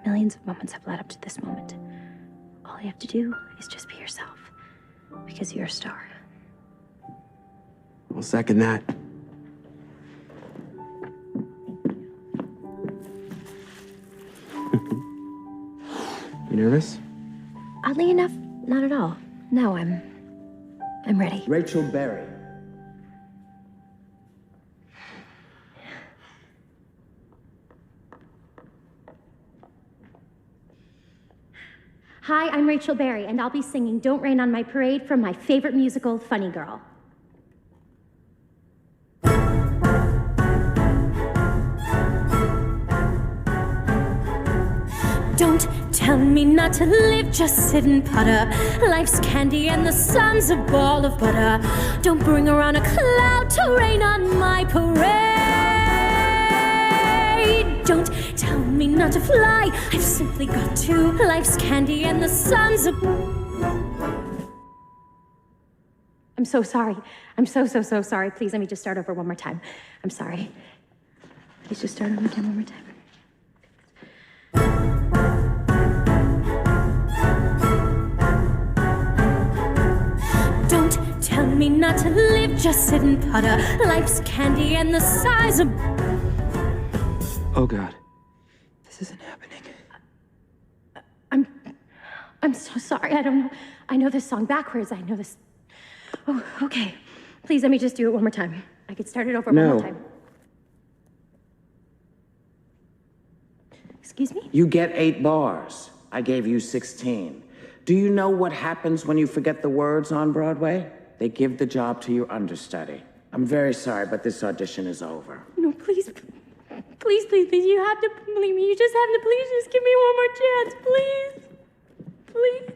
Millions of moments have led up to this moment. All you have to do is just be yourself. Because you're a star. I'll second that. You nervous? Oddly enough, not at all. No, I'm ready. Rachel Berry. Hi, I'm Rachel Berry, and I'll be singing Don't Rain on My Parade from my favorite musical, Funny Girl. Don't tell me not to live, just sit and putter. Life's candy and the sun's a ball of butter. Don't bring around a cloud to rain on my parade. Don't tell me not to fly, I've simply got to. Life's candy and the sun's a... I'm so sorry. I'm so sorry. Please, let me just start over one more time. I'm sorry. Please just start over again one more time. Don't tell me not to live, just sit and putter. Life's candy and the size of... Oh, God. This isn't happening. I'm so sorry. I don't know. I know this song backwards. I know this... Oh, okay. Please, let me just do it one more time. I could start it over one more time. Excuse me? You get 8 bars. I gave you 16. Do you know what happens when you forget the words on Broadway? They give the job to your understudy. I'm very sorry, but this audition is over. No, please. Please, you have to believe me. You just have to please just give me one more chance, please. Please.